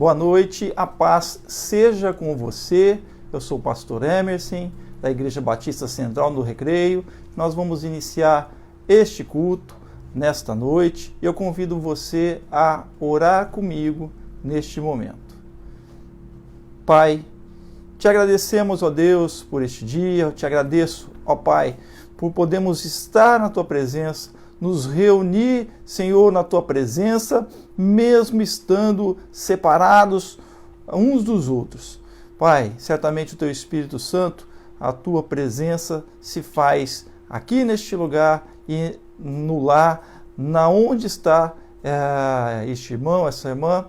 Boa noite, a paz seja com você. Eu sou o pastor Emerson, da Igreja Batista Central do Recreio. Nós vamos iniciar este culto nesta noite. Eu convido você a orar comigo neste momento. Pai, te agradecemos, ó Deus, por este dia. Eu te agradeço, ó Pai, por podermos estar na Tua presença, nos reunir, Senhor, na Tua presença, mesmo estando separados uns dos outros. Pai, certamente o Teu Espírito Santo, a Tua presença se faz aqui neste lugar e no lar, na onde está este irmão, essa irmã,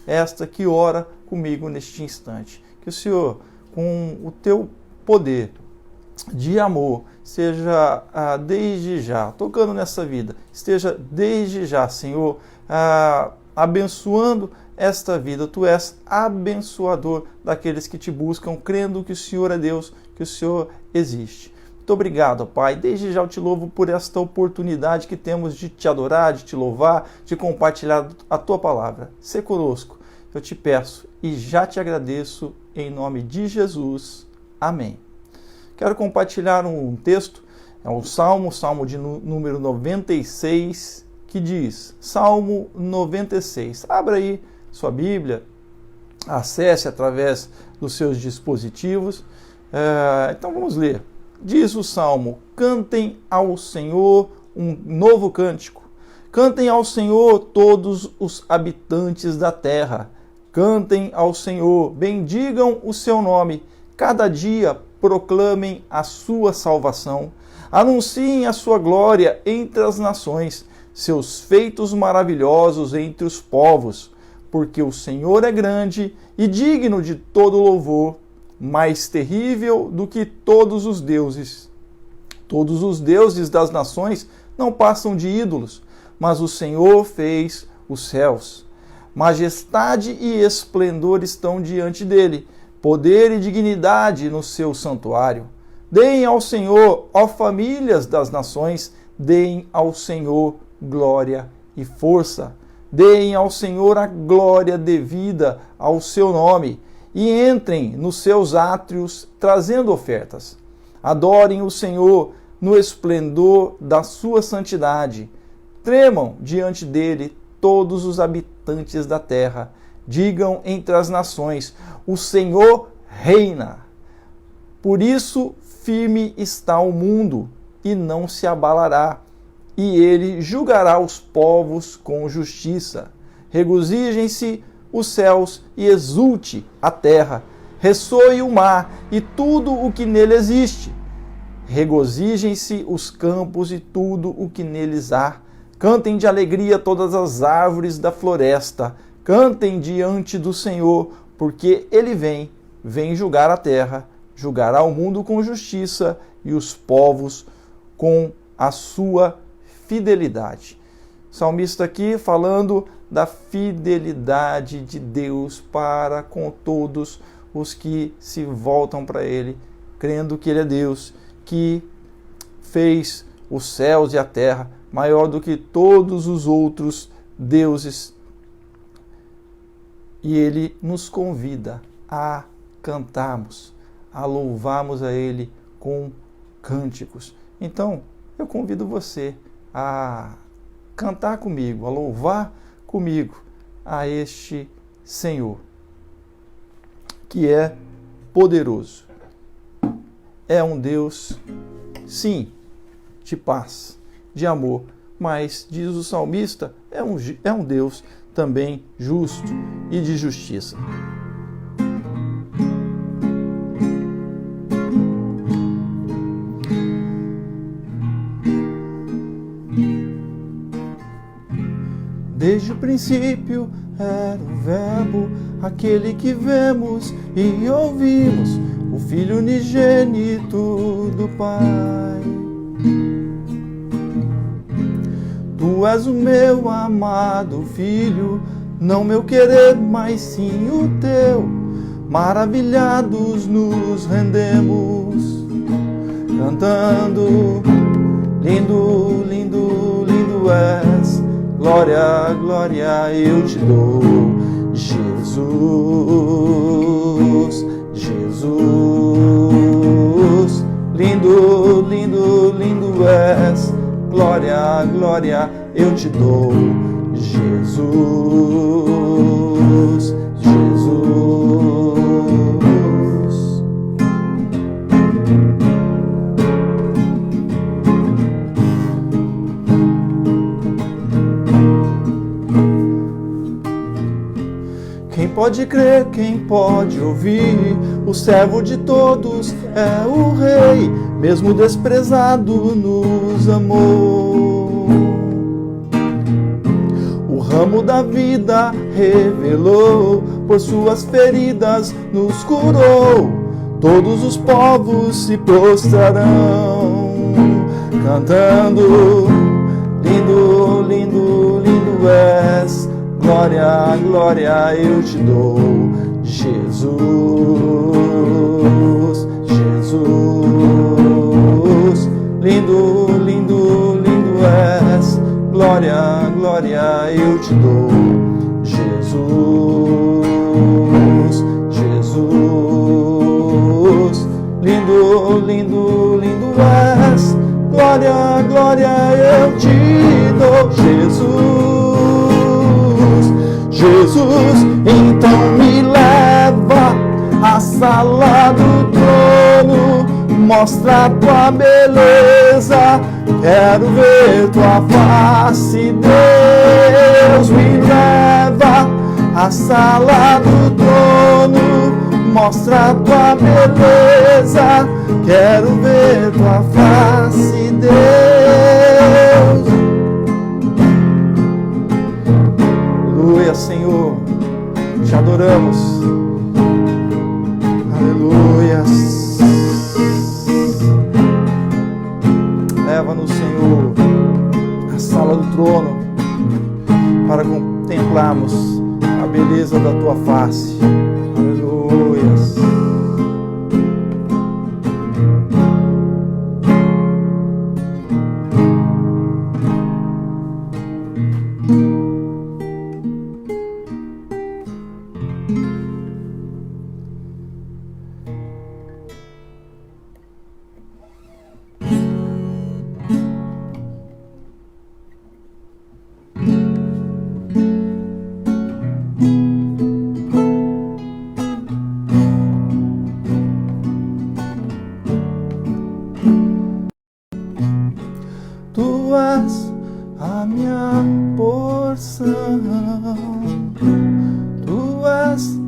esta que ora comigo neste instante. Que o Senhor, com o Teu poder de amor, seja desde já, tocando nessa vida, esteja desde já, Senhor, abençoando esta vida. Tu és abençoador daqueles que te buscam, crendo que o Senhor é Deus, que o Senhor existe. Muito obrigado, Pai. Desde já eu te louvo por esta oportunidade que temos de te adorar, de te louvar, de compartilhar a Tua palavra. Sê conosco, eu te peço e já te agradeço em nome de Jesus. Amém. Quero compartilhar um texto, é um salmo de número 96, que diz, Salmo 96. Abra aí sua Bíblia, acesse através dos seus dispositivos. Então vamos ler. Diz o Salmo, cantem ao Senhor um novo cântico. Cantem ao Senhor todos os habitantes da terra. Cantem ao Senhor, bendigam o seu nome. Cada dia proclamem a sua salvação. Anunciem a sua glória entre as nações, seus feitos maravilhosos entre os povos. Porque o Senhor é grande e digno de todo louvor, mais terrível do que todos os deuses. Todos os deuses das nações não passam de ídolos, mas o Senhor fez os céus. Majestade e esplendor estão diante dele, poder e dignidade no seu santuário. Deem ao Senhor, ó famílias das nações, deem ao Senhor glória e força. Deem ao Senhor a glória devida ao seu nome e entrem nos seus átrios trazendo ofertas. Adorem o Senhor no esplendor da sua santidade. Tremam diante dele todos os habitantes da terra. Digam entre as nações, o Senhor reina. Por isso firme está o mundo e não se abalará. E ele julgará os povos com justiça. Regozijem-se os céus e exulte a terra. Ressoe o mar e tudo o que nele existe. Regozijem-se os campos e tudo o que neles há. Cantem de alegria todas as árvores da floresta. Cantem diante do Senhor, porque ele vem julgar a terra, julgará o mundo com justiça e os povos com a sua fidelidade. O salmista aqui falando da fidelidade de Deus para com todos os que se voltam para ele, crendo que ele é Deus, que fez os céus e a terra, maior do que todos os outros deuses. E ele nos convida a cantarmos, a louvarmos a ele com cânticos. Então, eu convido você a cantar comigo, a louvar comigo a este Senhor, que é poderoso. É um Deus, sim, de paz, de amor, mas, diz o salmista, é um Deus também justo e de justiça. Desde o princípio era o Verbo, aquele que vemos e ouvimos, o Filho unigênito do Pai. Tu és o meu amado Filho, não meu querer, mas sim o teu. Maravilhados nos rendemos, cantando, lindo, lindo, lindo és. Glória, glória eu te dou. Jesus, Jesus, lindo, lindo, lindo és, glória, glória eu te dou, Jesus, Jesus. Quem pode crer, quem pode ouvir, o servo de todos é o Rei, mesmo desprezado nos amou. O ramo da vida revelou, por suas feridas nos curou, todos os povos se prostrarão, cantando, lindo, lindo, lindo és, glória, glória eu te dou, Jesus, Jesus, lindo, lindo, lindo és, glória, glória eu te dou, Jesus, Jesus, lindo, lindo, lindo és, glória, glória eu te dou, Jesus. Jesus, então me leva à sala do trono, mostra tua beleza, quero ver tua face, Deus. Me leva à sala do trono, mostra tua beleza, quero ver tua face, Deus. Aleluia, Senhor, te adoramos. Aleluia. Leva-nos, Senhor, à sala do trono para contemplarmos a beleza da tua face. Aleluia. Tu és a minha porção, tu és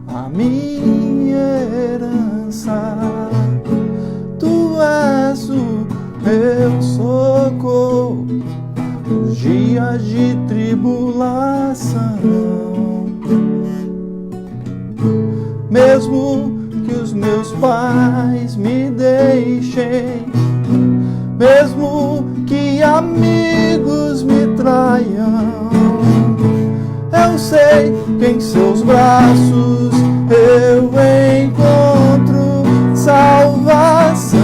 a minha herança, tu és o meu socorro nos dias de tribulação. Mesmo que os meus pais me deixem, mesmo que amigos me traiam, eu sei que em seus braços eu encontro salvação.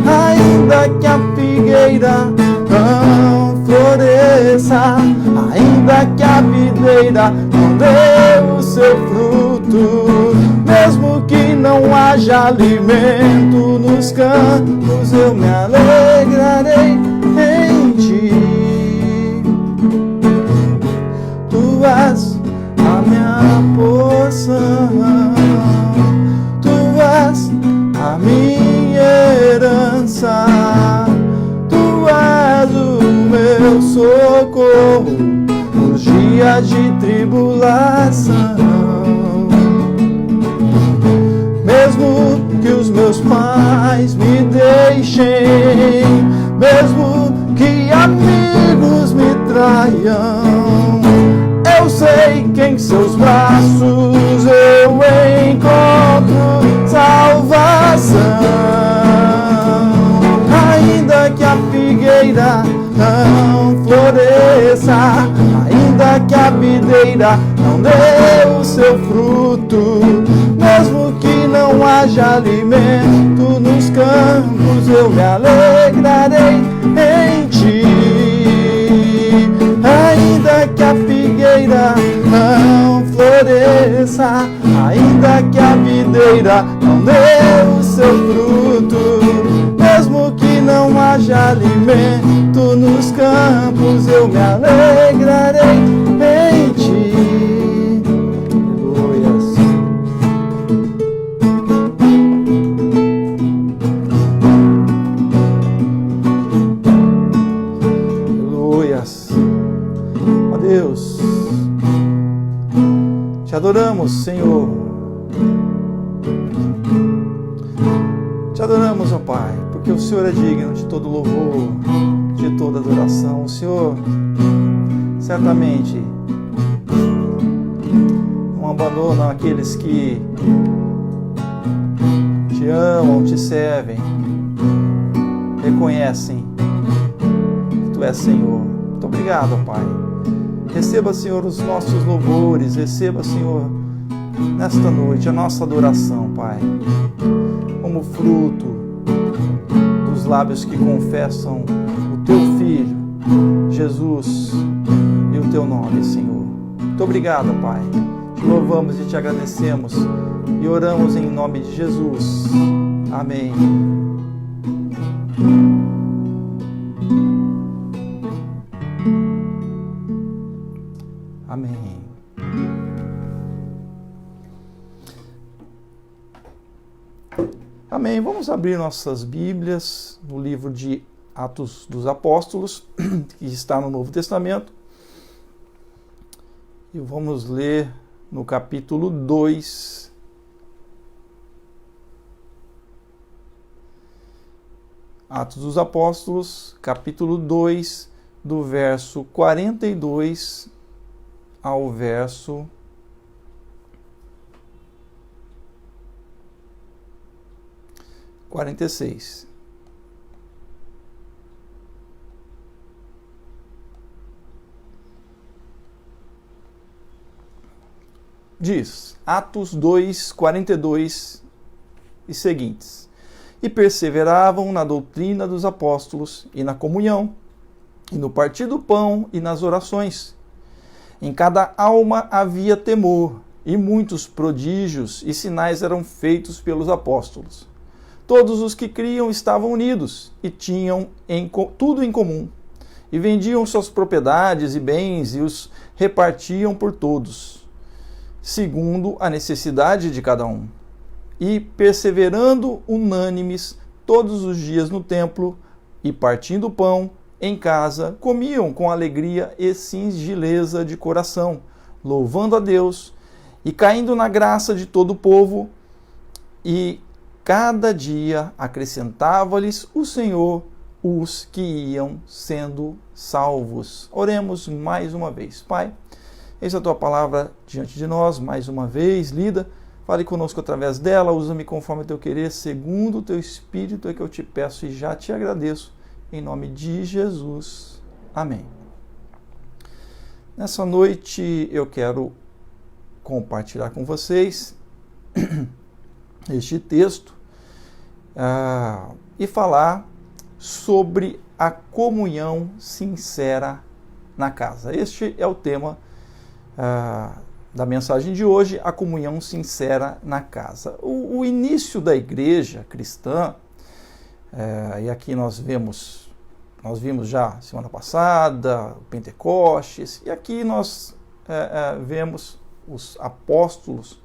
Ainda que a figueira não floresça, ainda que a videira não dê o seu fruto, mesmo que não haja alimento nos campos, eu me alegrarei em ti. Tu és a minha porção, tu és a minha herança, tu és o meu socorro nos dias de tribulação. Mesmo que os meus pais me deixem, mesmo que amigos me traiam, eu sei que em seus braços eu encontro salvação. Ainda que a figueira não floresça, ainda que a videira não dê o seu fruto, mesmo que não haja alimento nos campos, eu me alegrarei em ti. Ainda que a figueira floresça, ainda que a videira não dê o seu fruto, mesmo que não haja alimento nos campos, eu me alegrarei em ti. Aleluias. Ó Deus, te adoramos, Senhor. Te adoramos, ó Pai, porque o Senhor é digno de todo louvor, de toda adoração. O Senhor certamente não abandona aqueles que te amam, te servem, reconhecem que Tu és Senhor. Muito obrigado, ó Pai. Receba, Senhor, os nossos louvores, receba, Senhor, nesta noite a nossa adoração, Pai, como fruto dos lábios que confessam o Teu Filho, Jesus, e o Teu nome, Senhor. Muito obrigado, Pai. Te louvamos e te agradecemos e oramos em nome de Jesus. Amém. Amém. Amém. Vamos abrir nossas Bíblias no livro de Atos dos Apóstolos, que está no Novo Testamento. E vamos ler no capítulo 2. Atos dos Apóstolos, capítulo 2, do verso 42 ao verso 46. Diz, Atos 2, 42 e seguintes. E perseveravam na doutrina dos apóstolos e na comunhão, e no partir do pão e nas orações. Em cada alma havia temor, e muitos prodígios e sinais eram feitos pelos apóstolos. Todos os que criam estavam unidos e tinham tudo em comum, e vendiam suas propriedades e bens e os repartiam por todos, segundo a necessidade de cada um. E perseverando unânimes todos os dias no templo, e partindo o pão em casa, comiam com alegria e singeleza de coração, louvando a Deus e caindo na graça de todo o povo, e cada dia acrescentava-lhes o Senhor os que iam sendo salvos. Oremos mais uma vez. Pai, eis a Tua palavra diante de nós, mais uma vez, lida. Fale conosco através dela, usa-me conforme o Teu querer, segundo o Teu Espírito é que eu te peço e já te agradeço. Em nome de Jesus. Amém. Nessa noite eu quero compartilhar com vocês este texto e falar sobre a comunhão sincera na casa. Este é o tema da mensagem de hoje, a comunhão sincera na casa. O início da igreja cristã, e aqui nós vimos já semana passada, o Pentecostes, e aqui nós vemos os apóstolos,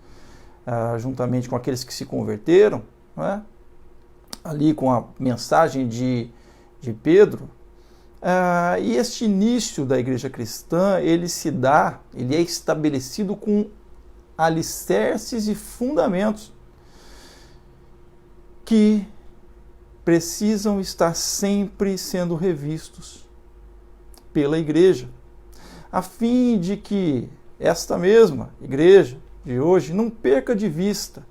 juntamente com aqueles que se converteram, né? Ali com a mensagem de Pedro, e este início da igreja cristã, ele é estabelecido com alicerces e fundamentos que precisam estar sempre sendo revistos pela igreja, a fim de que esta mesma igreja de hoje não perca de vista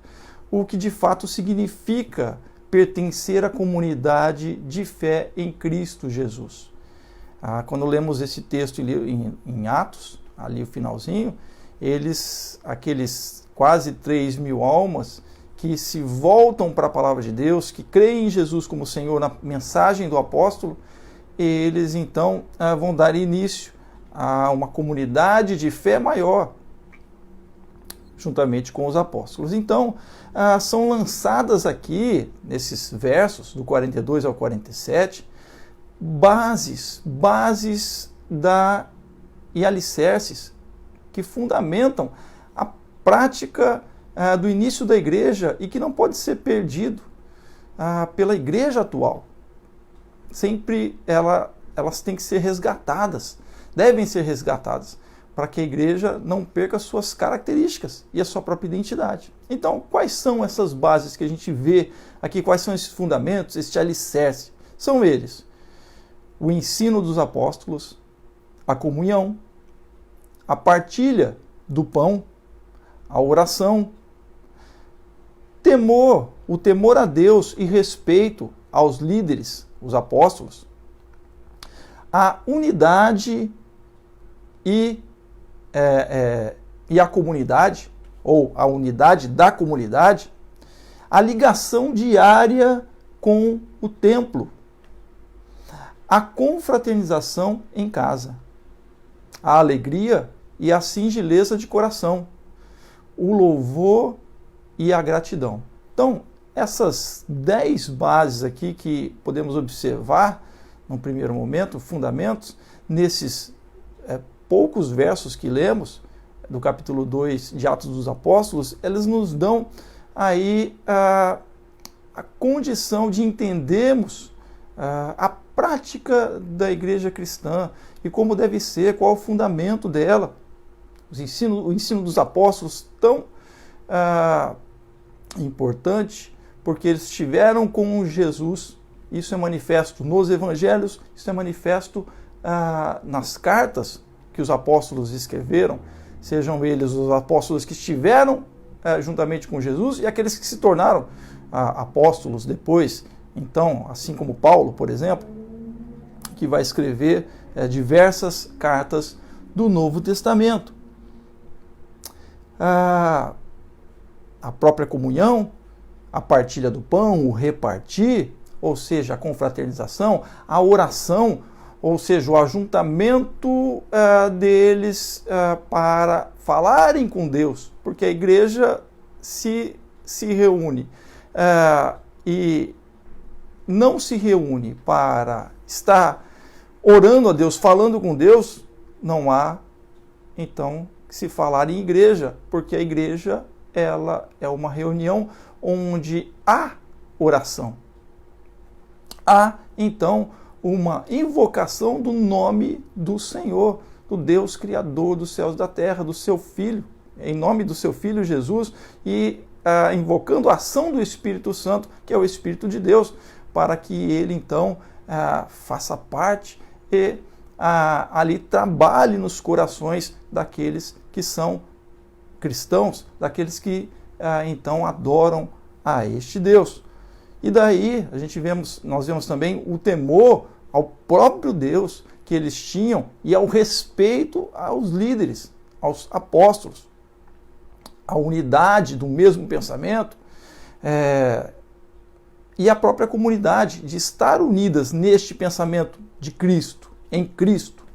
o que de fato significa pertencer à comunidade de fé em Cristo Jesus. Quando lemos esse texto em Atos, ali o finalzinho, aqueles quase 3.000 almas que se voltam para a palavra de Deus, que creem em Jesus como Senhor na mensagem do apóstolo, eles então vão dar início a uma comunidade de fé maior. juntamente com os apóstolos. Então, são lançadas aqui, nesses versos, do 42 ao 47, bases e alicerces que fundamentam a prática do início da igreja e que não pode ser perdido pela igreja atual. Sempre elas têm que ser resgatadas, devem ser resgatadas, para que a igreja não perca suas características e a sua própria identidade. Então, quais são essas bases que a gente vê aqui? Quais são esses fundamentos, este alicerce? São eles: o ensino dos apóstolos, a comunhão, a partilha do pão, a oração, o temor a Deus e respeito aos líderes, os apóstolos, a unidade e a comunidade, ou a unidade da comunidade, a ligação diária com o templo, a confraternização em casa, a alegria e a singeleza de coração, o louvor e a gratidão. Então, essas 10 bases aqui que podemos observar, no primeiro momento, fundamentos, nesses poucos versos que lemos, do capítulo 2 de Atos dos Apóstolos, eles nos dão aí a condição de entendermos a prática da igreja cristã e como deve ser, qual é o fundamento dela. O ensino dos apóstolos tão importante, porque eles estiveram com Jesus. Isso é manifesto nos evangelhos, isso é manifesto nas cartas que os apóstolos escreveram, sejam eles os apóstolos que estiveram juntamente com Jesus e aqueles que se tornaram apóstolos depois. Então, assim como Paulo, por exemplo, que vai escrever diversas cartas do Novo Testamento. A própria comunhão, a partilha do pão, o repartir, ou seja, a confraternização, a oração, ou seja, o ajuntamento deles para falarem com Deus, porque a igreja se reúne e não se reúne para estar orando a Deus, falando com Deus, não há, então, que se falar em igreja, porque a igreja ela é uma reunião onde há oração. Há, então, uma invocação do nome do Senhor, do Deus Criador dos céus e da terra, do seu Filho, em nome do seu Filho Jesus, e invocando a ação do Espírito Santo, que é o Espírito de Deus, para que ele, então, faça parte e ali trabalhe nos corações daqueles que são cristãos, daqueles que, então, adoram a este Deus. E daí nós vemos também o temor ao próprio Deus que eles tinham e ao respeito aos líderes, aos apóstolos, a unidade do mesmo pensamento e a própria comunidade de estar unidas neste pensamento de Cristo, em Cristo.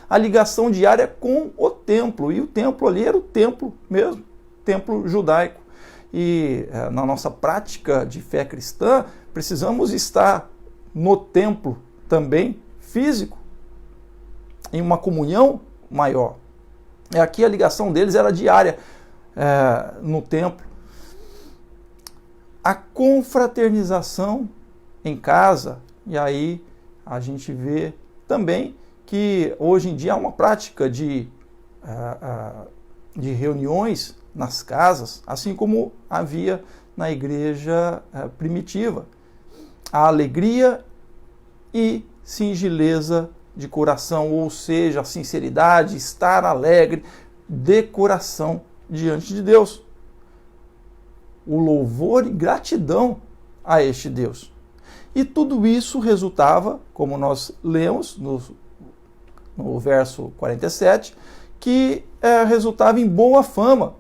A ligação diária com o templo, e o templo ali era o templo mesmo, templo judaico. E na nossa prática de fé cristã, precisamos estar no templo também físico, em uma comunhão maior. E aqui a ligação deles era diária no templo. A confraternização em casa, e aí a gente vê também que hoje em dia há uma prática de reuniões nas casas, assim como havia na igreja primitiva. A alegria e singeleza de coração, ou seja, a sinceridade, estar alegre de coração diante de Deus. O louvor e gratidão a este Deus. E tudo isso resultava, como nós lemos no verso 47, que resultava em boa fama.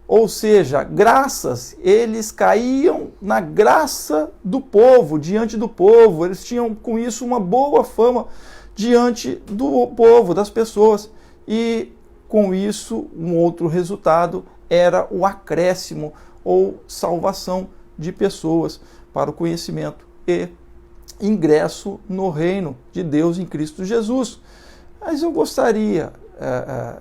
Ou seja, graças, eles caíam na graça do povo, diante do povo. Eles tinham com isso uma boa fama diante do povo, das pessoas. E com isso, um outro resultado era o acréscimo ou salvação de pessoas para o conhecimento e ingresso no reino de Deus em Cristo Jesus. Mas eu gostaria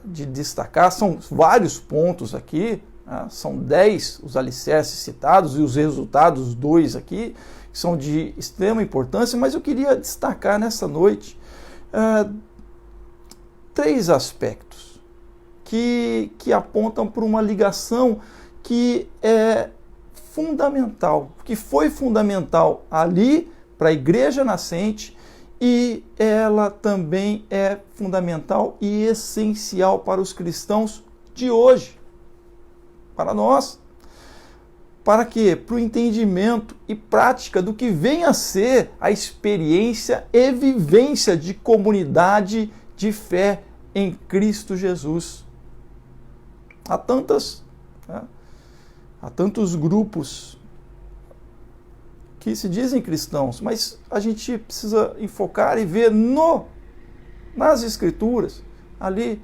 de destacar, são vários pontos aqui, são 10 os alicerces citados e os resultados, 2 aqui, que são de extrema importância, mas eu queria destacar nessa noite 3 aspectos que apontam para uma ligação que é fundamental, que foi fundamental ali para a igreja nascente, e ela também é fundamental e essencial para os cristãos de hoje, para nós. Para quê? Para o entendimento e prática do que vem a ser a experiência e vivência de comunidade de fé em Cristo Jesus. Há tantos grupos que se dizem cristãos, mas a gente precisa enfocar e ver nas Escrituras, ali,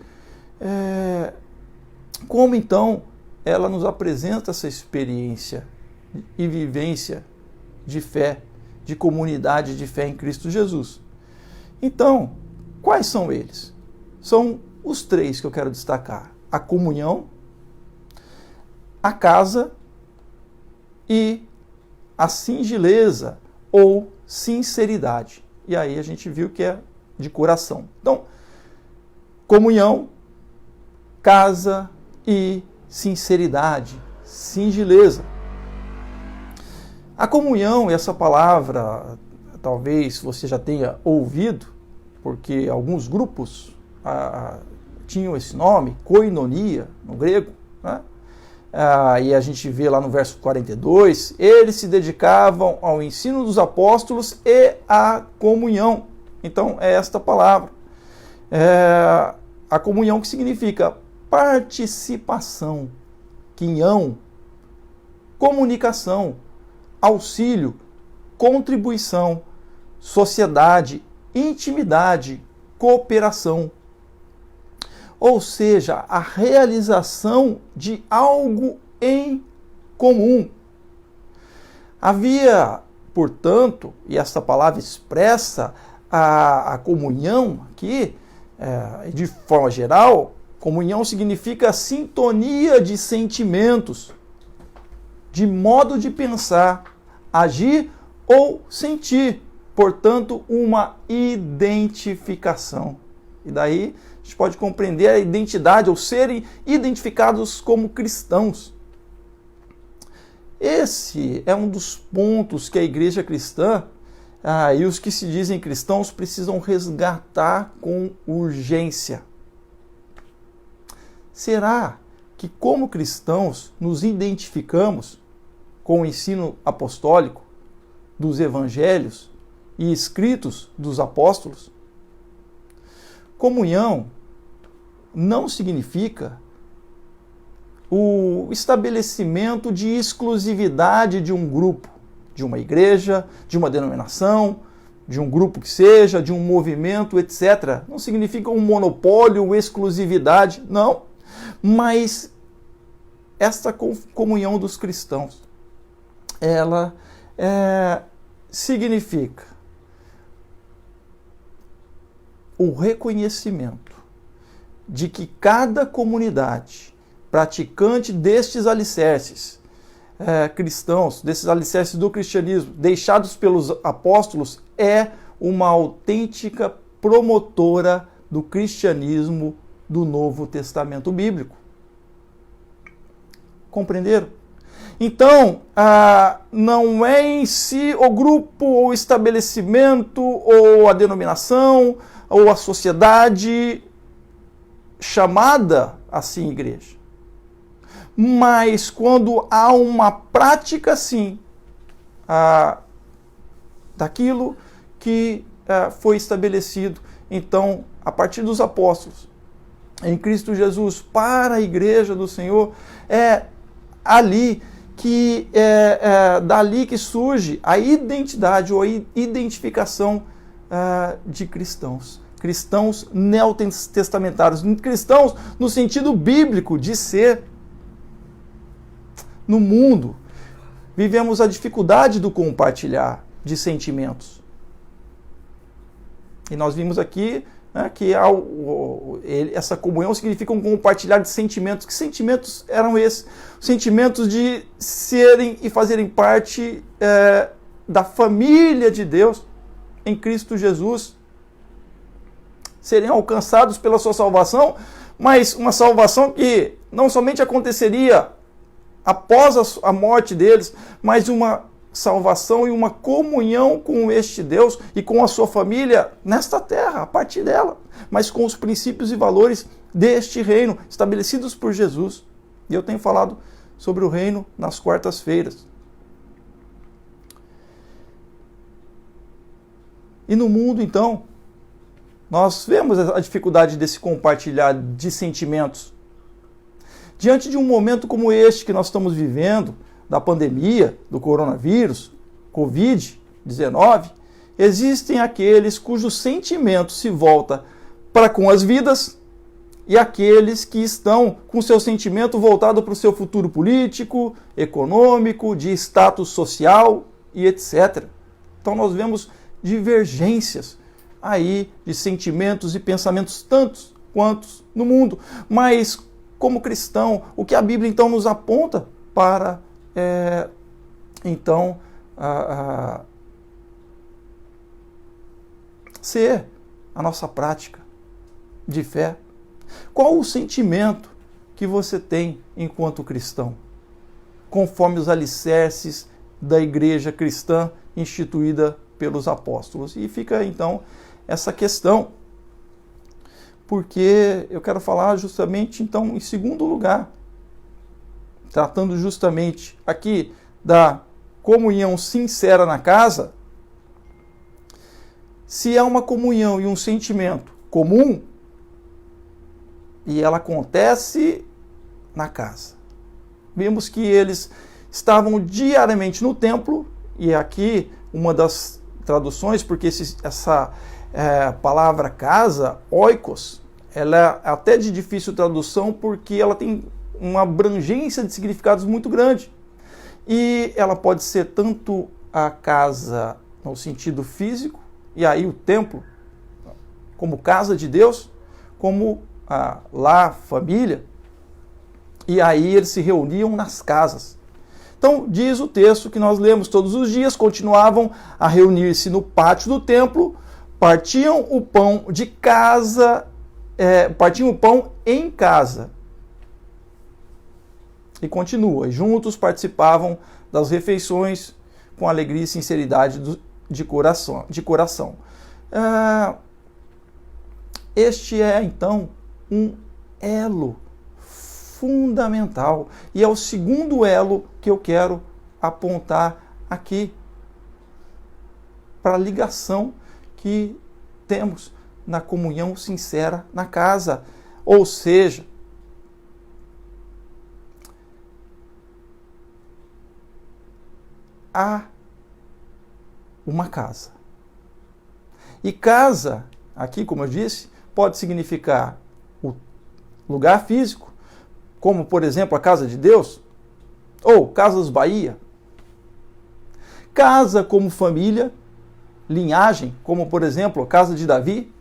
como então ela nos apresenta essa experiência e vivência de fé, de comunidade de fé em Cristo Jesus. Então, quais são eles? São os 3 que eu quero destacar: a comunhão, a casa e a singeleza ou sinceridade. E aí a gente viu que é de coração. Então, comunhão, casa e sinceridade, singeleza. A comunhão, essa palavra, talvez você já tenha ouvido, porque alguns grupos tinham esse nome, koinonia, no grego, né? E a gente vê lá no verso 42, eles se dedicavam ao ensino dos apóstolos e à comunhão. Então, é esta palavra. A comunhão, que significa participação, quinhão, comunicação, auxílio, contribuição, sociedade, intimidade, cooperação. Ou seja, a realização de algo em comum. Havia, portanto, e esta palavra expressa a comunhão aqui, de forma geral, comunhão significa sintonia de sentimentos, de modo de pensar, agir ou sentir, portanto, uma identificação. E daí a gente pode compreender a identidade, ou serem identificados como cristãos. Esse é um dos pontos que a igreja cristã e os que se dizem cristãos precisam resgatar com urgência. Será que, como cristãos, nos identificamos com o ensino apostólico dos evangelhos e escritos dos apóstolos? Comunhão não significa o estabelecimento de exclusividade de um grupo, de uma igreja, de uma denominação, de um grupo que seja, de um movimento, etc. Não significa um monopólio, exclusividade, não. Mas esta comunhão dos cristãos, ela significa o reconhecimento de que cada comunidade praticante destes alicerces cristãos, desses alicerces do cristianismo, deixados pelos apóstolos, é uma autêntica promotora do cristianismo do Novo Testamento bíblico. Compreenderam? Então, não é em si o grupo, ou o estabelecimento, ou a denominação, ou a sociedade chamada assim igreja. Mas quando há uma prática, sim, daquilo que foi estabelecido, então, a partir dos apóstolos, em Cristo Jesus, para a igreja do Senhor, é ali que dali que surge a identidade ou a identificação de cristãos. cristãos neotestamentários, cristãos no sentido bíblico de ser. No mundo, vivemos a dificuldade do compartilhar de sentimentos. E nós vimos aqui, né, que essa comunhão significa um compartilhar de sentimentos. Que sentimentos eram esses? Sentimentos de serem e fazerem parte da família de Deus em Cristo Jesus. Serem alcançados pela sua salvação, mas uma salvação que não somente aconteceria após a morte deles, mas uma salvação e uma comunhão com este Deus e com a sua família nesta terra, a partir dela, mas com os princípios e valores deste reino estabelecidos por Jesus. E eu tenho falado sobre o reino nas quartas-feiras. E no mundo, então, nós vemos a dificuldade desse compartilhar de sentimentos. Diante de um momento como este que nós estamos vivendo, da pandemia, do coronavírus, Covid-19, existem aqueles cujos sentimentos se voltam para com as vidas e aqueles que estão com seu sentimento voltado para o seu futuro político, econômico, de status social e etc. Então nós vemos divergências aí de sentimentos e pensamentos tantos quantos no mundo. Mas, como cristão, o que a Bíblia então nos aponta para ser a nossa prática de fé? Qual o sentimento que você tem enquanto cristão, conforme os alicerces da igreja cristã instituída pelos apóstolos? E fica então essa questão, porque eu quero falar justamente então em segundo lugar, tratando justamente aqui da comunhão sincera na casa. Se é uma comunhão e um sentimento comum, e ela acontece na casa. Vimos que eles estavam diariamente no templo, e aqui uma das traduções, porque essa palavra casa, oikos, ela é até de difícil tradução, porque ela tem uma abrangência de significados muito grande. E ela pode ser tanto a casa no sentido físico, e aí o templo, como casa de Deus, como lá família, e aí eles se reuniam nas casas. Então diz o texto que nós lemos todos os dias, continuavam a reunir-se no pátio do templo, partiam o pão de casa, partiam o pão em casa. E continua, e juntos participavam das refeições com alegria e sinceridade de coração. Este é, então, um elo fundamental. E é o segundo elo que eu quero apontar aqui, para a ligação que temos na comunhão sincera na casa. Ou seja, há uma casa. E casa, aqui, como eu disse, pode significar o lugar físico, como, por exemplo, a casa de Deus, ou Casas Bahia. Casa como família, linhagem, como, por exemplo, a casa de Davi.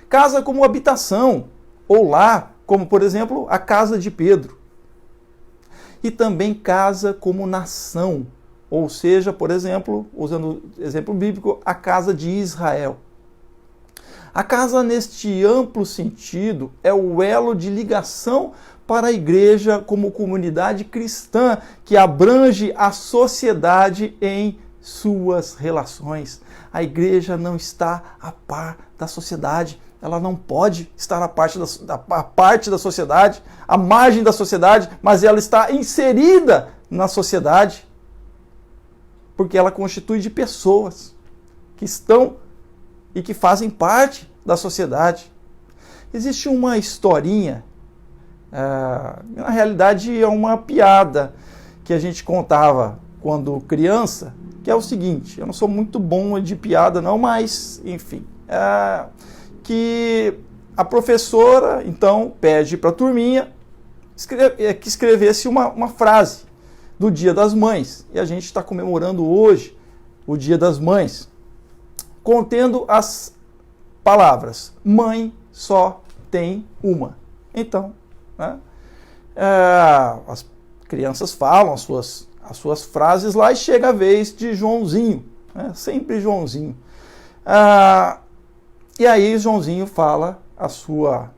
Casa como habitação, ou lar, como, por exemplo, a casa de Pedro. E também casa como nação, ou seja, por exemplo, usando o exemplo bíblico, a casa de Israel. A casa, neste amplo sentido, é o elo de ligação para a igreja como comunidade cristã, que abrange a sociedade em suas relações. A igreja não está a par da sociedade, ela não pode estar a parte da sociedade, à margem da sociedade, mas ela está inserida na sociedade, porque ela constitui de pessoas que estão e que fazem parte da sociedade. Existe uma historinha, na realidade é uma piada que a gente contava quando criança, que é o seguinte: eu não sou muito bom de piada não, mas enfim, que a professora, então, pede para a turminha que escrevesse uma frase do Dia das Mães. E a gente está comemorando hoje o Dia das Mães, contendo as palavras: mãe só tem uma. Então, né, as crianças falam as suas frases lá e chega a vez de Joãozinho, né, sempre Joãozinho. E aí Joãozinho fala a sua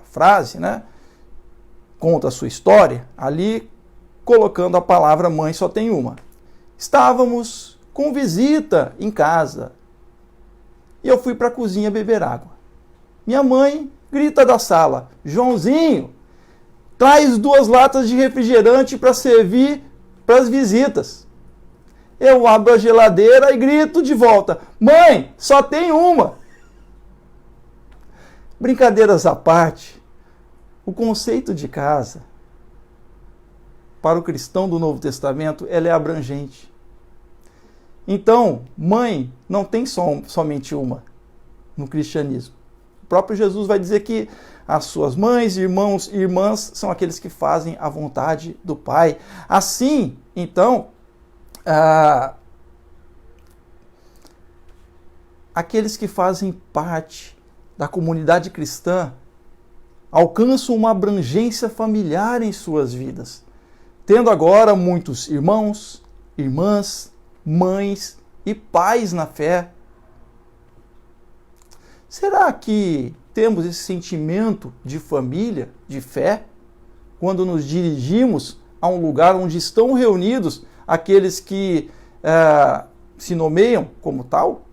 frase, né, conta a sua história, ali colocando a palavra mãe só tem uma. Estávamos com visita em casa e eu fui para a cozinha beber água. Minha mãe grita da sala: Joãozinho, traz 2 latas de refrigerante para servir para as visitas. Eu abro a geladeira e grito de volta: mãe, só tem uma. Brincadeiras à parte, o conceito de casa, para o cristão do Novo Testamento, ela é abrangente. Então, mãe não tem somente uma no cristianismo. O próprio Jesus vai dizer que as suas mães, irmãos e irmãs são aqueles que fazem a vontade do Pai. Assim, então, aqueles que fazem parte da comunidade cristã alcançam uma abrangência familiar em suas vidas, tendo agora muitos irmãos, irmãs, mães e pais na fé. Será que temos esse sentimento de família, de fé, quando nos dirigimos a um lugar onde estão reunidos aqueles que se nomeiam como tal?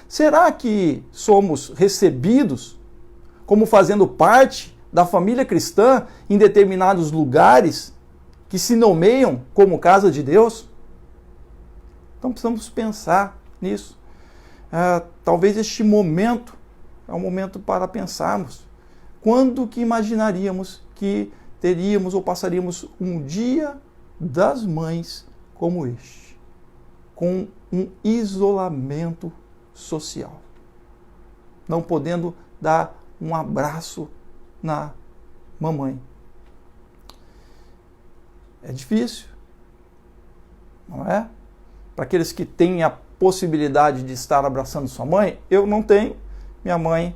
Será que somos recebidos como fazendo parte da família cristã em determinados lugares que se nomeiam como casa de Deus? Então precisamos pensar nisso. Talvez este momento é um momento para pensarmos. Quando que imaginaríamos que teríamos ou passaríamos um Dia das Mães como este, com um isolamento social, não podendo dar um abraço na mamãe? É difícil, não é? Para aqueles que têm a possibilidade de estar abraçando sua mãe, eu não tenho. Minha mãe,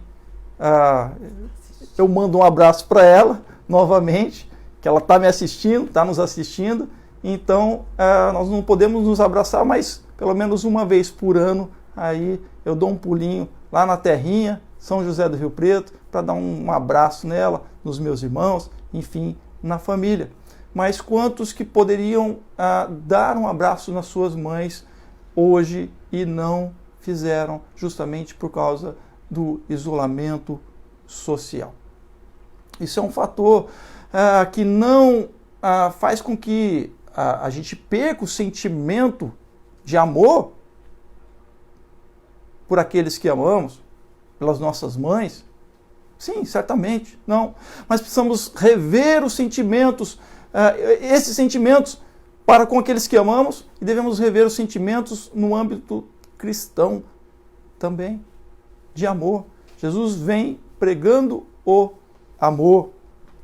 eu mando um abraço para ela novamente, que ela está me assistindo, está nos assistindo. Então, nós não podemos nos abraçar, mas pelo menos uma vez por ano, aí eu dou um pulinho lá na terrinha, São José do Rio Preto, para dar um abraço nela, nos meus irmãos, enfim, na família. Mas quantos que poderiam dar um abraço nas suas mães hoje e não fizeram, justamente por causa do isolamento social? Isso é um fator que não faz com que a gente perca o sentimento de amor por aqueles que amamos, pelas nossas mães. Sim, certamente, não. Mas precisamos rever os sentimentos, esses sentimentos para com aqueles que amamos, e devemos rever os sentimentos no âmbito cristão também, de amor. Jesus vem pregando o amor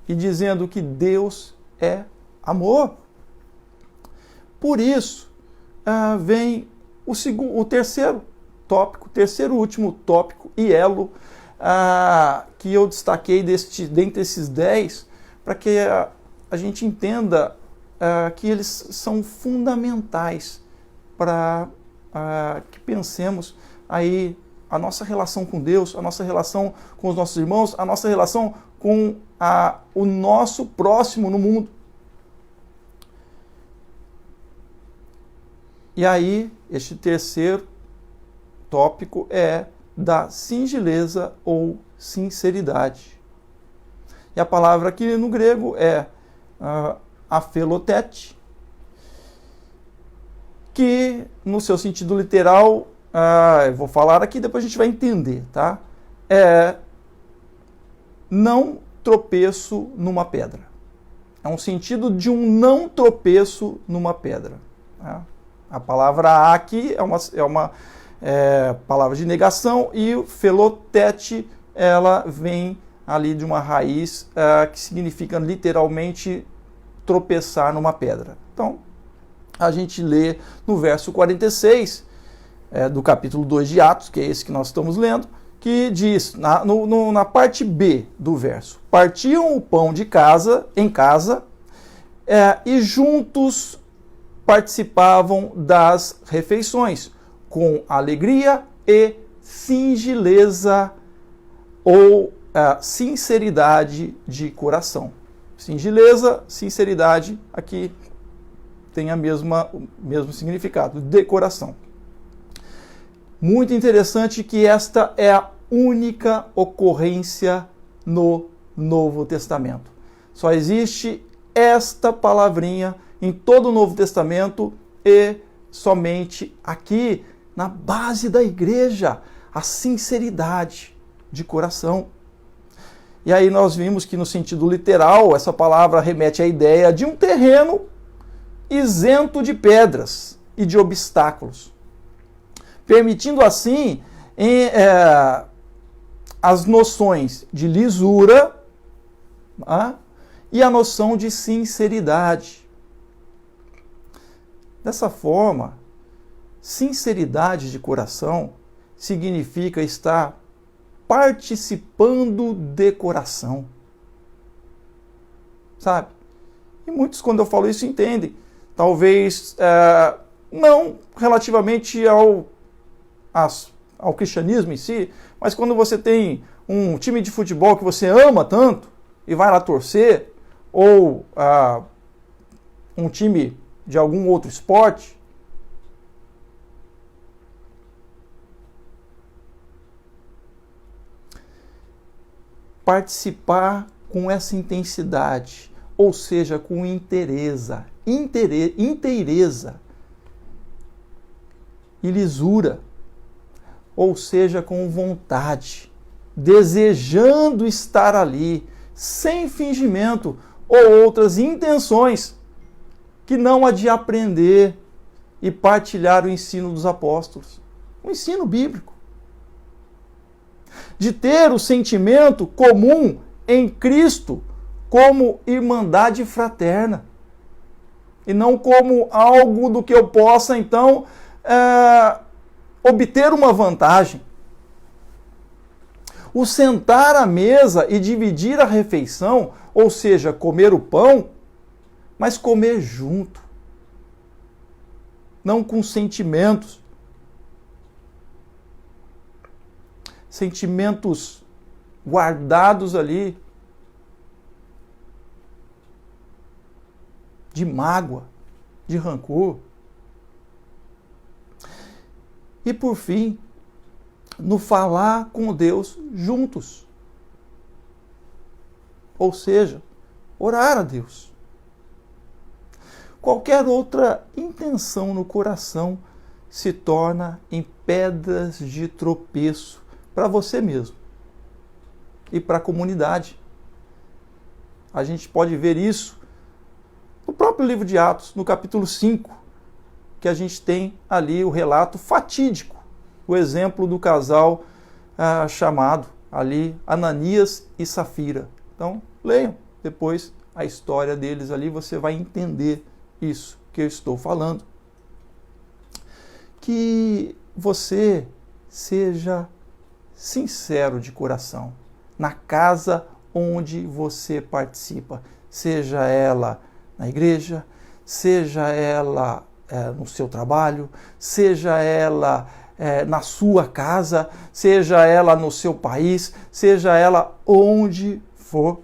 e dizendo que Deus é amor. Por isso, vem o terceiro tópico, terceiro e último tópico e elo que eu destaquei dentre esses 10, para que a gente entenda que eles são fundamentais para que pensemos aí a nossa relação com Deus, a nossa relação com os nossos irmãos, a nossa relação com o nosso próximo no mundo. E aí, este terceiro tópico é da singeleza ou sinceridade. E a palavra aqui no grego é aphelotete, que no seu sentido literal, eu vou falar aqui, depois a gente vai entender, tá? É não tropeço numa pedra. É um sentido de um não tropeço numa pedra. Tá? A palavra aqui palavra de negação, e o felotete, ela vem ali de uma raiz que significa literalmente tropeçar numa pedra. Então, a gente lê no verso 46 do capítulo 2 de Atos, que é esse que nós estamos lendo, que diz, na parte B do verso: partiam o pão em casa e juntos participavam das refeições, com alegria e singeleza ou sinceridade de coração. Singeleza, sinceridade, aqui tem o mesmo significado, de coração. Muito interessante que esta é a única ocorrência no Novo Testamento. Só existe esta palavrinha em todo o Novo Testamento e somente aqui na base da igreja, a sinceridade de coração. E aí nós vimos que no sentido literal, essa palavra remete à ideia de um terreno isento de pedras e de obstáculos, permitindo assim as noções de lisura e a noção de sinceridade. Dessa forma, sinceridade de coração significa estar participando de coração. Sabe? E muitos, quando eu falo isso, entendem. Talvez não relativamente ao cristianismo em si, mas quando você tem um time de futebol que você ama tanto e vai lá torcer, ou um time de algum outro esporte, participar com essa intensidade, ou seja, com inteireza e lisura, ou seja, com vontade, desejando estar ali, sem fingimento ou outras intenções, que não a de aprender e partilhar o ensino dos apóstolos, o ensino bíblico. De ter o sentimento comum em Cristo como irmandade fraterna, e não como algo do que eu possa, então, obter uma vantagem. O sentar à mesa e dividir a refeição, ou seja, comer o pão, mas comer junto, não com sentimentos guardados ali, de mágoa, de rancor. E por fim, no falar com Deus juntos. Ou seja, orar a Deus. Qualquer outra intenção no coração se torna em pedras de tropeço para você mesmo e para a comunidade. A gente pode ver isso no próprio livro de Atos, no capítulo 5, que a gente tem ali o relato fatídico, o exemplo do casal chamado ali Ananias e Safira. Então, leiam depois a história deles ali, você vai entender isso que eu estou falando. Que você seja sincero de coração na casa onde você participa, seja ela na igreja, seja ela no seu trabalho, seja ela na sua casa, seja ela no seu país, seja ela onde for.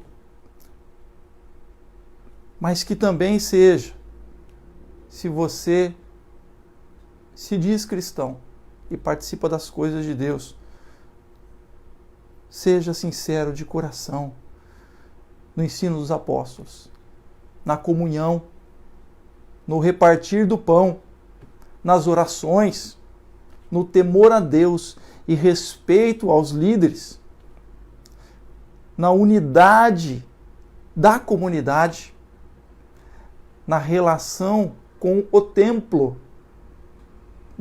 Mas que também seja, se você se diz cristão e participa das coisas de Deus, seja sincero de coração no ensino dos apóstolos, na comunhão, no repartir do pão, nas orações, no temor a Deus e respeito aos líderes, na unidade da comunidade, na relação com o templo,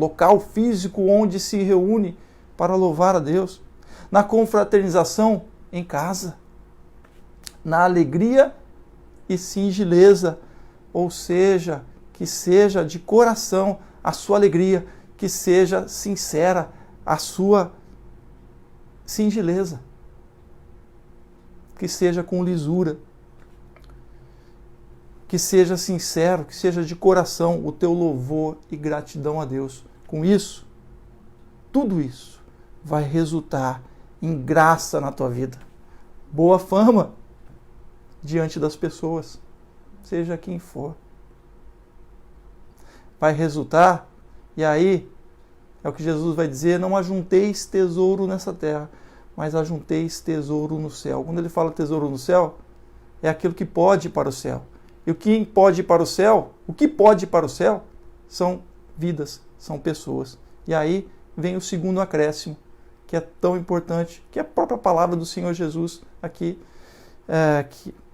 local físico onde se reúne para louvar a Deus. Na confraternização, em casa. Na alegria e singeleza, ou seja, que seja de coração a sua alegria, que seja sincera a sua singeleza, que seja com lisura, que seja sincero, que seja de coração o teu louvor e gratidão a Deus. Com isso, tudo isso vai resultar em graça na tua vida, boa fama diante das pessoas, seja quem for. Vai resultar, e aí é o que Jesus vai dizer: não ajunteis tesouro nessa terra, mas ajunteis tesouro no céu. Quando ele fala tesouro no céu, é aquilo que pode ir para o céu. E o que pode ir para o céu? O que pode ir para o céu são vidas, são pessoas. E aí vem o segundo acréscimo, que é tão importante, que é a própria palavra do Senhor Jesus aqui,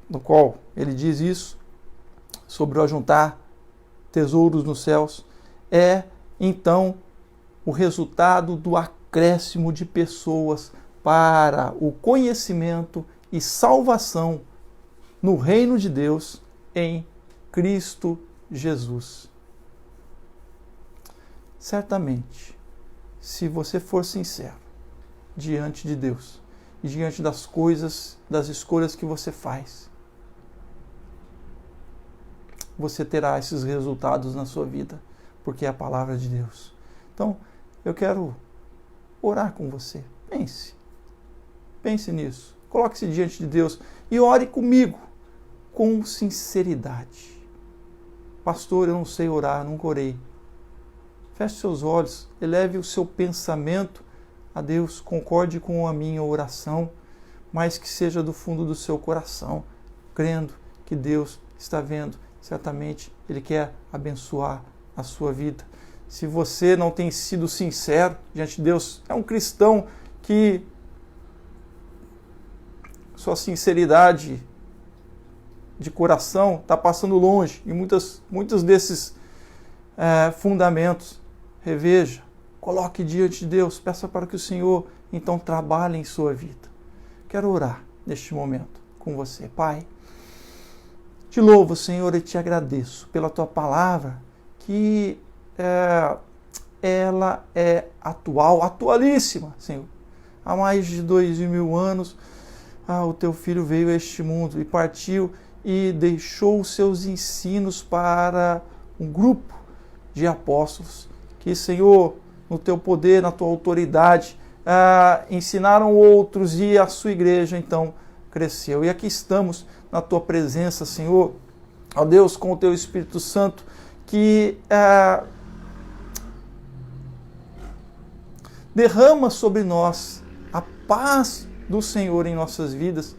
no qual ele diz isso, sobre o ajuntar tesouros nos céus, é então o resultado do acréscimo de pessoas para o conhecimento e salvação no reino de Deus em Cristo Jesus. Certamente, se você for sincero diante de Deus e diante das coisas, das escolhas que você faz, você terá esses resultados na sua vida, porque é a palavra de Deus. Então, eu quero orar com você. Pense nisso. Coloque-se diante de Deus e ore comigo com sinceridade. Pastor, eu não sei orar, nunca orei. Feche seus olhos, eleve o seu pensamento a Deus, concorde com a minha oração, mas que seja do fundo do seu coração, crendo que Deus está vendo. Certamente Ele quer abençoar a sua vida. Se você não tem sido sincero diante de Deus, é um cristão que sua sinceridade de coração está passando longe e muitos desses fundamentos. Reveja, coloque diante de Deus, peça para que o Senhor então trabalhe em sua vida. Quero orar neste momento com você. Pai, te louvo, Senhor, e te agradeço pela tua palavra, que ela é atual, atualíssima, Senhor. Há mais de 2000 anos, o teu Filho veio a este mundo e partiu e deixou os seus ensinos para um grupo de apóstolos que, Senhor, no teu poder, na tua autoridade, ensinaram outros e a sua igreja, então, cresceu. E aqui estamos na tua presença, Senhor, ó Deus, com o teu Espírito Santo, que derrama sobre nós a paz do Senhor em nossas vidas.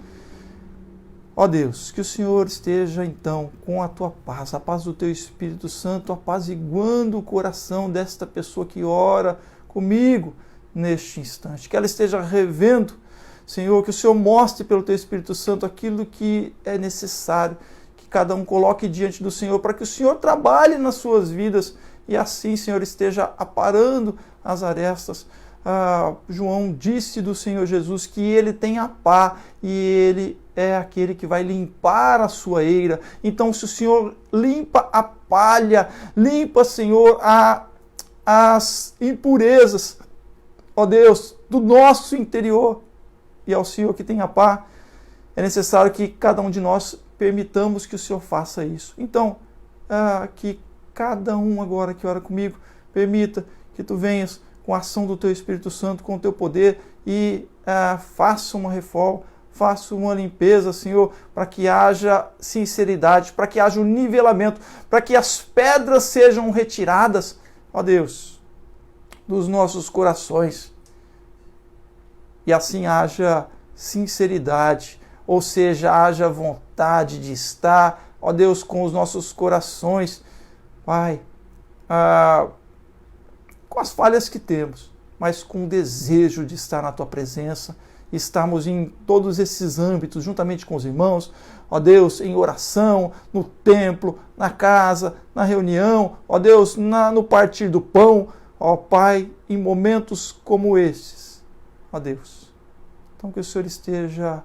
Ó Deus, que o Senhor esteja então com a tua paz, a paz do teu Espírito Santo, apaziguando o coração desta pessoa que ora comigo neste instante. Que ela esteja revendo, Senhor, que o Senhor mostre pelo teu Espírito Santo aquilo que é necessário, que cada um coloque diante do Senhor, para que o Senhor trabalhe nas suas vidas e assim, Senhor, esteja aparando as arestas. João disse do Senhor Jesus que ele tem a pá e ele é aquele que vai limpar a sua eira. Então, se o Senhor limpa a palha, limpa, Senhor, as impurezas, ó Deus, do nosso interior, e ao Senhor que tem a pá, é necessário que cada um de nós permitamos que o Senhor faça isso. Então, que cada um agora que ora comigo, permita que tu venhas com a ação do teu Espírito Santo, com o teu poder e faça uma reforma, faça uma limpeza, Senhor, para que haja sinceridade, para que haja um nivelamento, para que as pedras sejam retiradas, ó Deus, dos nossos corações. E assim haja sinceridade, ou seja, haja vontade de estar, ó Deus, com os nossos corações, Pai, com as falhas que temos, mas com o desejo de estar na tua presença, estarmos em todos esses âmbitos, juntamente com os irmãos, ó Deus, em oração, no templo, na casa, na reunião, ó Deus, no partir do pão, ó Pai, em momentos como estes, ó Deus. Então que o Senhor esteja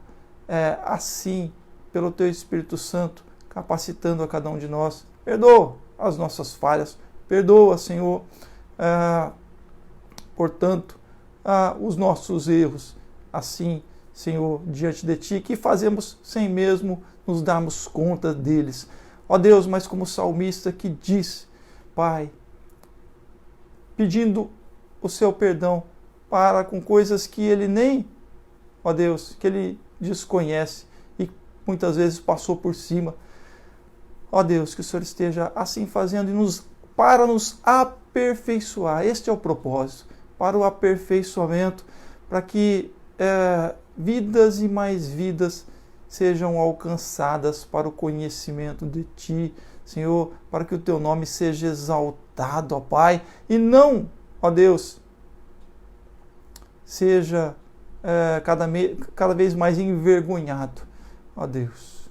assim, pelo Teu Espírito Santo, capacitando a cada um de nós. Perdoa as nossas falhas, perdoa, Senhor, portanto, os nossos erros, assim, Senhor, diante de Ti, que fazemos sem mesmo nos darmos conta deles. Ó Deus, mas como o salmista que diz, Pai, pedindo o Seu perdão para com coisas que ele nem, ó Deus, que ele desconhece e muitas vezes passou por cima. Ó Deus, que o Senhor esteja assim fazendo para nos aperfeiçoar. Este é o propósito, para o aperfeiçoamento, para que vidas e mais vidas sejam alcançadas para o conhecimento de Ti, Senhor, para que o Teu nome seja exaltado, ó Pai, e não, ó Deus, seja cada vez mais envergonhado, ó Deus.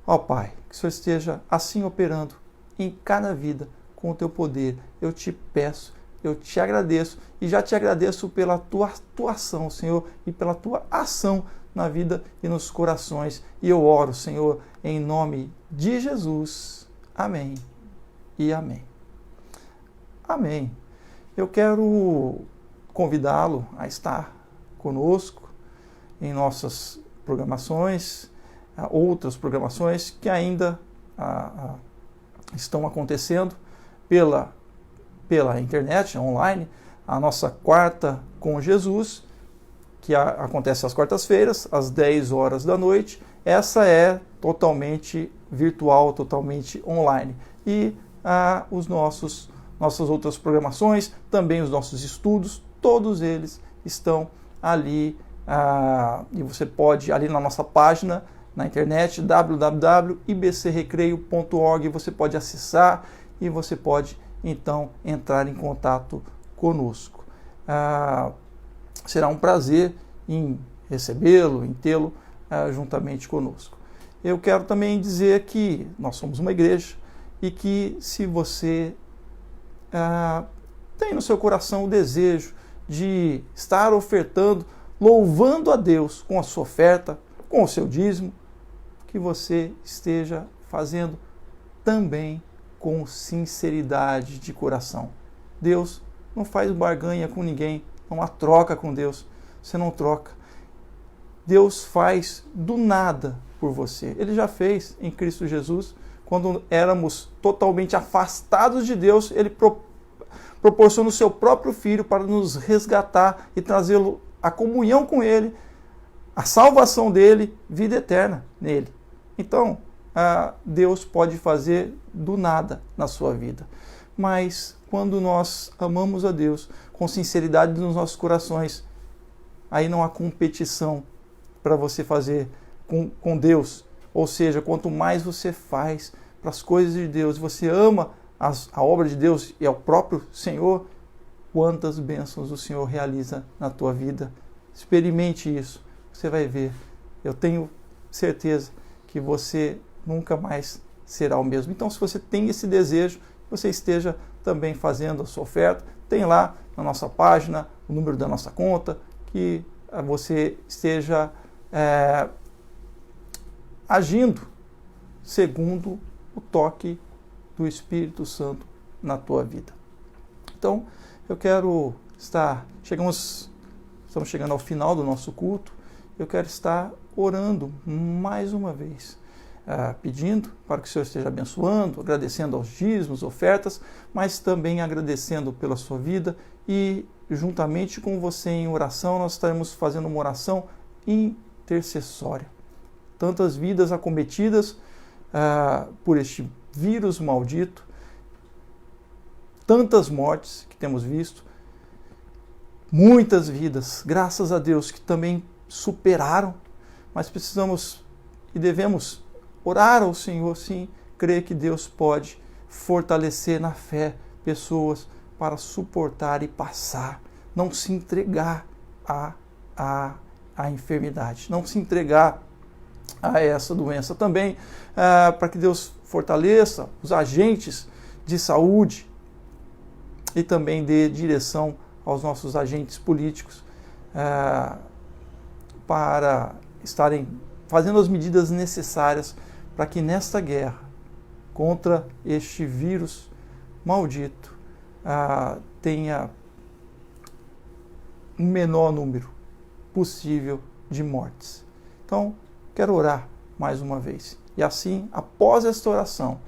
Ó Pai, que o Senhor esteja assim operando em cada vida com o Teu poder. Eu te peço, eu te agradeço e já te agradeço pela Tua atuação, Senhor, e pela Tua ação na vida e nos corações. E eu oro, Senhor, em nome de Jesus. Amém e amém. Amém. Eu quero convidá-lo a estar conosco em nossas programações, outras programações que ainda estão acontecendo pela internet, online, a nossa Quarta com Jesus, que acontece às quartas-feiras, às 10 horas da noite. Essa é totalmente virtual, totalmente online. E nossas outras programações, também os nossos estudos, todos eles estão ali, e você pode, ali na nossa página, na internet, www.ibcrecreio.org, você pode acessar e você pode, então, entrar em contato conosco. Será um prazer em recebê-lo, em tê-lo juntamente conosco. Eu quero também dizer que nós somos uma igreja e que se você tem no seu coração o desejo de estar ofertando, louvando a Deus com a sua oferta, com o seu dízimo, que você esteja fazendo também com sinceridade de coração. Deus não faz barganha com ninguém, não há troca com Deus, você não troca. Deus faz do nada por você. Ele já fez em Cristo Jesus, quando éramos totalmente afastados de Deus, Ele proporciona o seu próprio Filho para nos resgatar e trazê-lo à comunhão com Ele, a salvação dele, vida eterna nele. Então, Deus pode fazer do nada na sua vida. Mas quando nós amamos a Deus com sinceridade nos nossos corações, aí não há competição para você fazer com Deus. Ou seja, quanto mais você faz para as coisas de Deus, você ama a obra de Deus e ao próprio Senhor, quantas bênçãos o Senhor realiza na tua vida. Experimente isso, você vai ver. Eu tenho certeza que você nunca mais será o mesmo. Então, se você tem esse desejo, você esteja também fazendo a sua oferta, tem lá na nossa página o número da nossa conta, que você esteja agindo segundo o toque do Espírito Santo na tua vida. Então, eu quero estamos chegando ao final do nosso culto, eu quero estar orando mais uma vez, pedindo para que o Senhor esteja abençoando, agradecendo aos dízimos, ofertas, mas também agradecendo pela sua vida e juntamente com você em oração, nós estaremos fazendo uma oração intercessória. Tantas vidas acometidas por este vírus maldito, tantas mortes que temos visto, muitas vidas, graças a Deus, que também superaram, mas precisamos e devemos orar ao Senhor, sim, crer que Deus pode fortalecer na fé pessoas para suportar e passar, não se entregar à enfermidade, não se entregar a essa doença. Também para que Deus fortaleça os agentes de saúde e também dê direção aos nossos agentes políticos para estarem fazendo as medidas necessárias para que nesta guerra contra este vírus maldito tenha um menor número possível de mortes. Então, quero orar mais uma vez. E assim, após esta oração,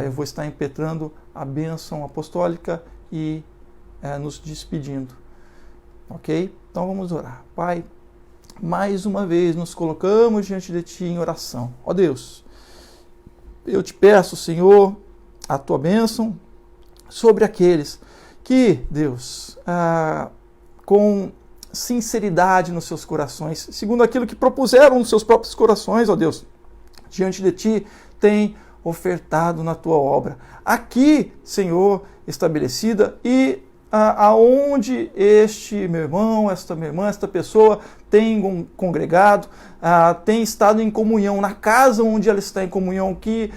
eu vou estar impetrando a bênção apostólica e nos despedindo. Ok? Então vamos orar. Pai, mais uma vez nos colocamos diante de Ti em oração. Ó Deus, eu te peço, Senhor, a Tua bênção sobre aqueles que, Deus, com sinceridade nos seus corações, segundo aquilo que propuseram nos seus próprios corações, ó Deus, diante de Ti, tem ofertado na Tua obra. Aqui, Senhor, estabelecida e aonde este meu irmão, esta minha irmã, esta pessoa tem congregado, tem estado em comunhão, na casa onde ela está em comunhão, que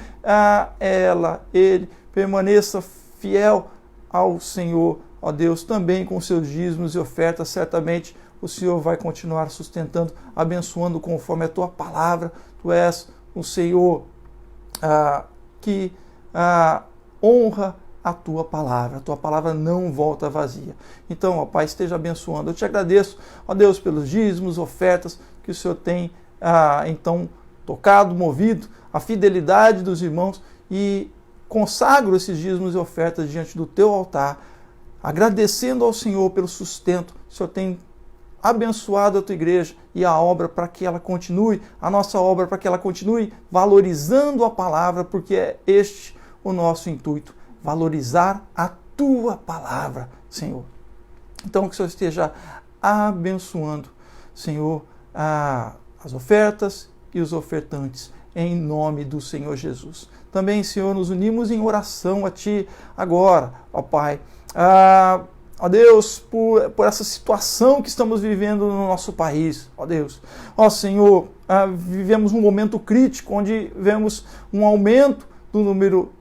ele permaneça fiel ao Senhor, ó Deus, também com seus dízimos e ofertas. Certamente o Senhor vai continuar sustentando, abençoando conforme a Tua palavra. Tu és um Senhor que honra a Tua palavra não volta vazia. Então, ó Pai, esteja abençoando. Eu te agradeço, ó Deus, pelos dízimos, ofertas que o Senhor tem, então, tocado, movido, a fidelidade dos irmãos, e consagro esses dízimos e ofertas diante do Teu altar, agradecendo ao Senhor pelo sustento. O Senhor tem abençoado a Tua igreja e a obra para que ela continue, a nossa obra para que ela continue valorizando a palavra, porque é este o nosso intuito, valorizar a Tua palavra, Senhor. Então, que o Senhor esteja abençoando, Senhor, as ofertas e os ofertantes, em nome do Senhor Jesus. Também, Senhor, nos unimos em oração a Ti agora, ó Pai, ó Deus, por essa situação que estamos vivendo no nosso país, ó Deus. Ó Senhor, vivemos um momento crítico, onde vemos um aumento do número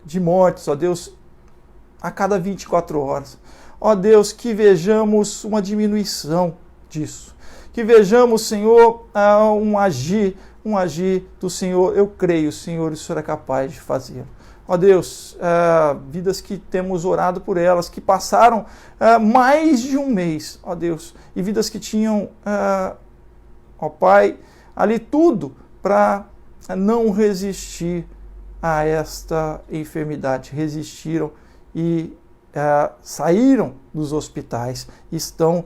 de mortes, ó Deus, a cada 24 horas. Ó Deus, que vejamos uma diminuição disso. Que vejamos, Senhor, um agir do Senhor. Eu creio, Senhor, o Senhor é capaz de fazê-lo. Ó Deus, vidas que temos orado por elas, que passaram mais de um mês, ó Deus, e vidas que tinham, ó Pai, ali tudo para não resistir a esta enfermidade. Resistiram e saíram dos hospitais, estão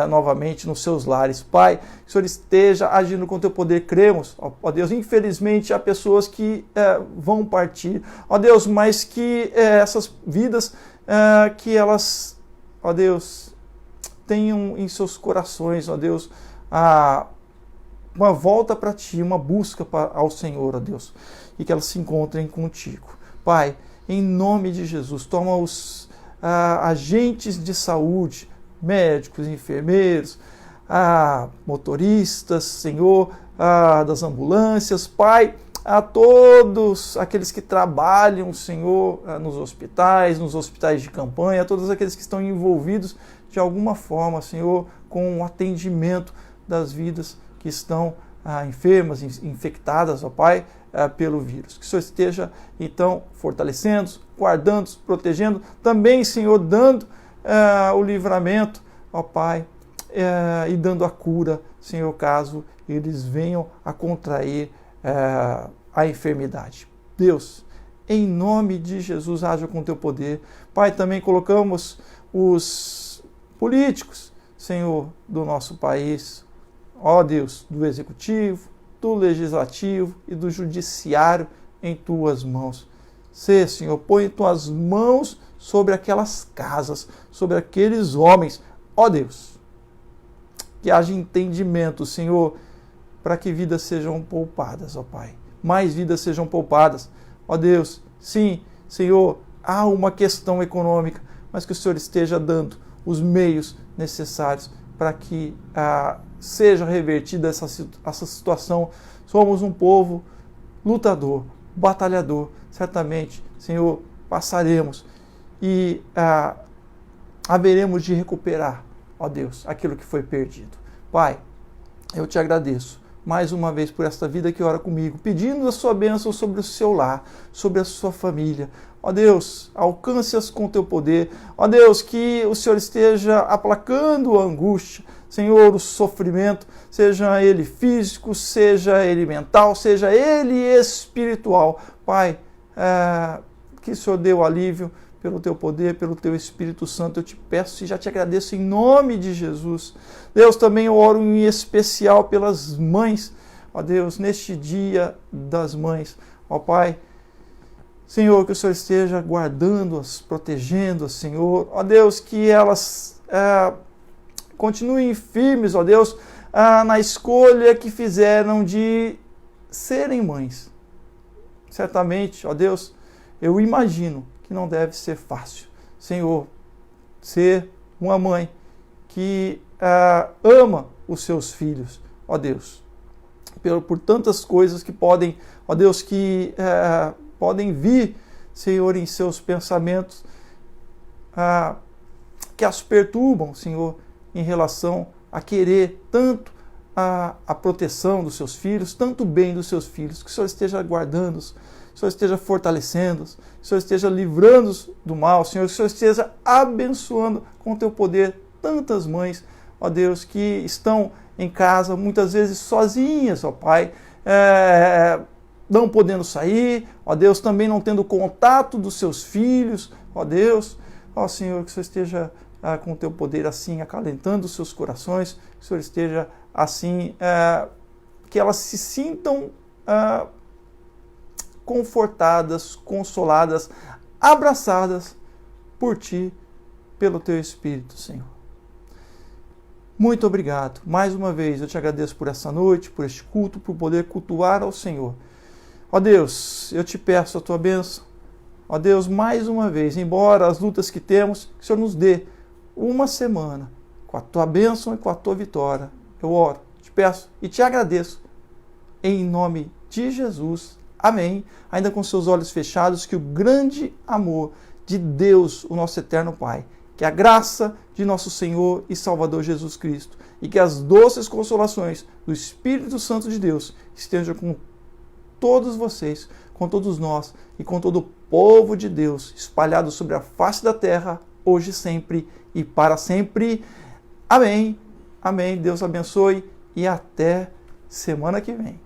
novamente nos seus lares. Pai, que o Senhor esteja agindo com o Teu poder. Cremos, ó Deus, infelizmente há pessoas que vão partir, ó Deus, mas que essas vidas, que elas, ó Deus, tenham em seus corações, ó Deus, uma volta para Ti, uma busca ao Senhor, ó Deus, e que elas se encontrem contigo. Pai, em nome de Jesus, toma os agentes de saúde, médicos, enfermeiros, motoristas, Senhor, das ambulâncias, Pai, a todos aqueles que trabalham, Senhor, nos hospitais de campanha, a todos aqueles que estão envolvidos de alguma forma, Senhor, com o atendimento das vidas que estão enfermas, infectadas, ó Pai, pelo vírus. Que o Senhor esteja, então, fortalecendo, guardando, protegendo, também, Senhor, dando o livramento, ó Pai, e dando a cura, Senhor, caso eles venham a contrair a enfermidade. Deus, em nome de Jesus, haja com o Teu poder. Pai, também colocamos os políticos, Senhor, do nosso país, ó Deus, do Executivo, do Legislativo e do Judiciário em Tuas mãos. Senhor, põe Tuas mãos sobre aquelas casas, sobre aqueles homens, ó Deus, que haja entendimento, Senhor, para que vidas sejam poupadas, ó Pai. Mais vidas sejam poupadas, ó Deus. Sim, Senhor, há uma questão econômica, mas que o Senhor esteja dando os meios necessários para que seja revertida essa situação. Somos um povo lutador, batalhador. Certamente, Senhor, passaremos e haveremos de recuperar, ó Deus, aquilo que foi perdido. Pai, eu te agradeço mais uma vez por esta vida que ora comigo, pedindo a sua bênção sobre o seu lar, sobre a sua família. Ó Deus, alcance-as com o teu poder. Ó Deus, que o Senhor esteja aplacando a angústia, Senhor, o sofrimento, seja ele físico, seja ele mental, seja ele espiritual. Pai, que o Senhor dê o alívio pelo teu poder, pelo teu Espírito Santo. Eu te peço e já te agradeço em nome de Jesus. Deus, também eu oro em especial pelas mães. Ó Deus, neste dia das mães. Ó Pai, Senhor, que o Senhor esteja guardando-as, protegendo-as, Senhor. Ó Deus, que elas continuem firmes, ó Deus, na escolha que fizeram de serem mães. Certamente, ó Deus, eu imagino que não deve ser fácil, Senhor, ser uma mãe que ama os seus filhos, ó Deus, por tantas coisas que podem, ó Deus, que podem vir, Senhor, em seus pensamentos, que as perturbam, Senhor, em relação a querer tanto a proteção dos seus filhos, tanto o bem dos seus filhos, que o Senhor esteja guardando-os, que o Senhor esteja fortalecendo-os, que o Senhor esteja livrando-os do mal, Senhor, que o Senhor esteja abençoando com o teu poder tantas mães, ó Deus, que estão em casa, muitas vezes sozinhas, ó Pai, não podendo sair, ó Deus, também não tendo contato dos seus filhos, ó Deus, ó Senhor, que o Senhor esteja com o teu poder assim, acalentando os seus corações, que o Senhor esteja assim, que elas se sintam confortadas, consoladas, abraçadas por Ti, pelo Teu Espírito, Senhor. Muito obrigado. Mais uma vez eu te agradeço por essa noite, por este culto, por poder cultuar ao Senhor. Ó Deus, eu te peço a Tua bênção. Ó Deus, mais uma vez, embora as lutas que temos, que o Senhor nos dê uma semana com a Tua bênção e com a Tua vitória. Eu oro, te peço e te agradeço. Em nome de Jesus. Amém. Ainda com seus olhos fechados, que o grande amor de Deus, o nosso eterno Pai, que a graça de nosso Senhor e Salvador Jesus Cristo e que as doces consolações do Espírito Santo de Deus estejam com todos vocês, com todos nós e com todo o povo de Deus espalhado sobre a face da terra, hoje, sempre e para sempre. Amém. Amém. Deus abençoe e até semana que vem.